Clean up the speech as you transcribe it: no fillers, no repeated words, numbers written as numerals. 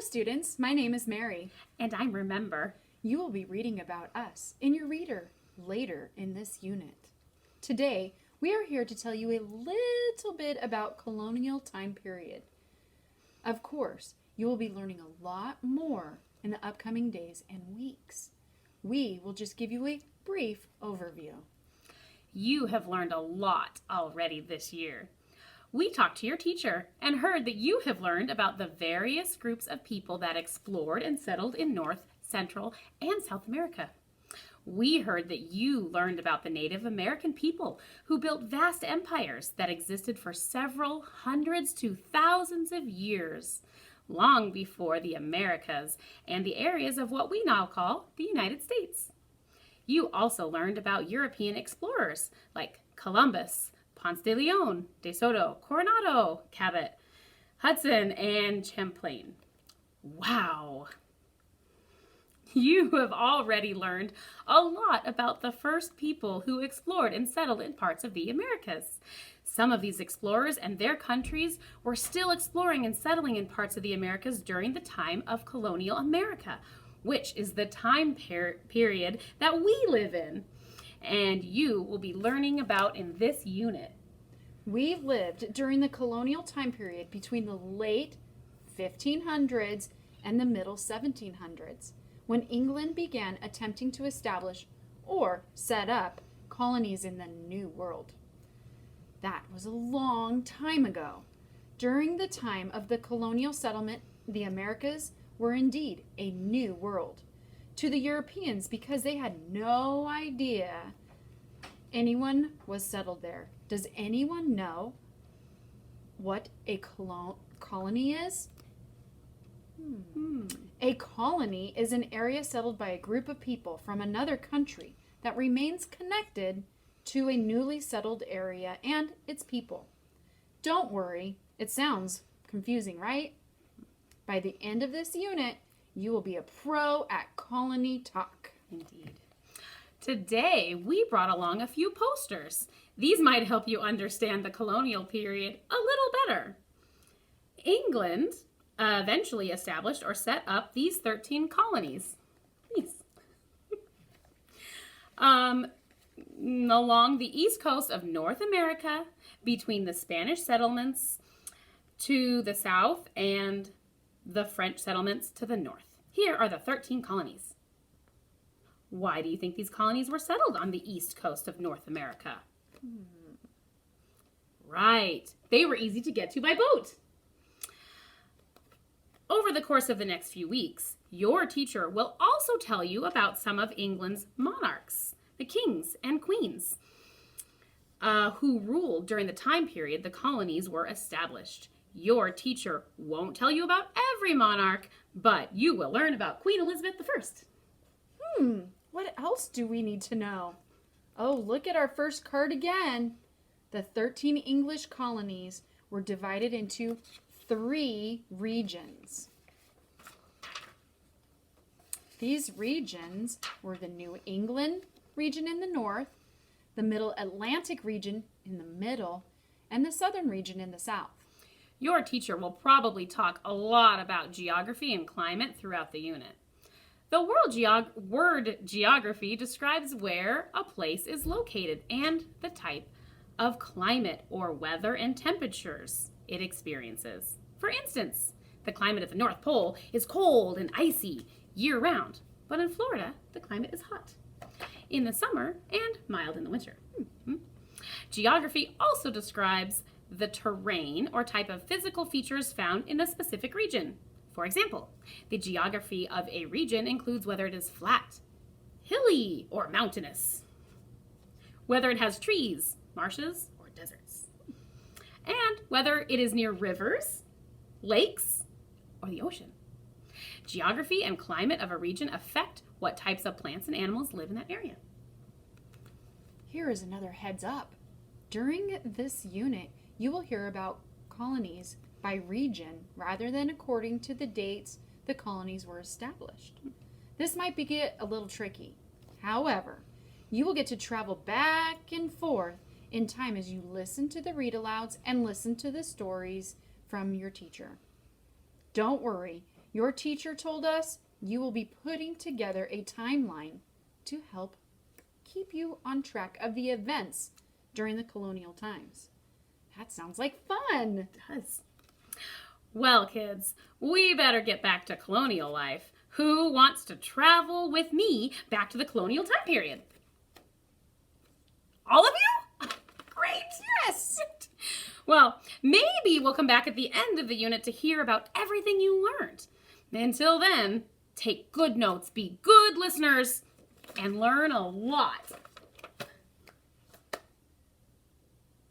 students. My name is Mary. And I'm Remember. You will be reading about us in your reader later in this unit. Today, we are here to tell you a little bit about colonial time period. Of course, you will be learning a lot more in the upcoming days and weeks. We will just give you a brief overview. You have learned a lot already this year. We talked to your teacher and heard that you have learned about the various groups of people that explored and settled in North, Central, and South America. We heard that you learned about the Native American people who built vast empires that existed for several hundreds to thousands of years, long before the Americas and the areas of what we now call the United States. You also learned about European explorers like Columbus, Ponce de Leon, De Soto, Coronado, Cabot, Hudson, and Champlain. Wow! You have already learned a lot about the first people who explored and settled in parts of the Americas. Some of these explorers and their countries were still exploring and settling in parts of the Americas during the time of colonial America, which is the time period that we live in, and you will be learning about in this unit. We lived during the colonial time period between the late 1500s and the middle 1700s, when England began attempting to establish or set up colonies in the New World. That was a long time ago. During the time of the colonial settlement, the Americas were indeed a new world to the Europeans because they had no idea anyone was settled there. Does anyone know what a colony is? A colony is an area settled by a group of people from another country that remains connected to a newly settled area and its people. Don't worry, it sounds confusing, right? By the end of this unit, you will be a pro at colony talk. Indeed. Today, we brought along a few posters. These might help you understand the colonial period a little better. England eventually established or set up these 13 colonies. Along the east coast of North America, between the Spanish settlements to the south and the French settlements to the north. Here are the 13 colonies. Why do you think these colonies were settled on the east coast of North America? Right, they were easy to get to by boat. Over the course of the next few weeks, your teacher will also tell you about some of England's monarchs, the kings and queens, who ruled during the time period the colonies were established. Your teacher won't tell you about every monarch, but you will learn about Queen Elizabeth I. What else do we need to know? Oh, look at our first card again. The 13 English colonies were divided into 3 regions. These regions were the New England region in the north, the Middle Atlantic region in the middle, and the Southern region in the south. Your teacher will probably talk a lot about geography and climate throughout the unit. The word geography describes where a place is located and the type of climate or weather and temperatures it experiences. For instance, the climate at the North Pole is cold and icy year-round, but in Florida, the climate is hot in the summer and mild in the winter. Geography also describes the terrain or type of physical features found in a specific region. For example, the geography of a region includes whether it is flat, hilly, or mountainous, whether it has trees, marshes, or deserts, and whether it is near rivers, lakes, or the ocean. Geography and climate of a region affect what types of plants and animals live in that area. Here is another heads up. During this unit, you will hear about colonies by region rather than according to the dates the colonies were established. This might get a little tricky. However, you will get to travel back and forth in time as you listen to the read-alouds and listen to the stories from your teacher. Don't worry, Your teacher told us you will be putting together a timeline to help keep you on track of the events during the colonial times. That sounds like fun. It does. Well, kids, we better get back to colonial life. Who wants to travel with me back to the colonial time period? All of you? Great. Yes. Well, maybe we'll come back at the end of the unit to hear about everything you learned. Until then, take good notes, be good listeners, and learn a lot.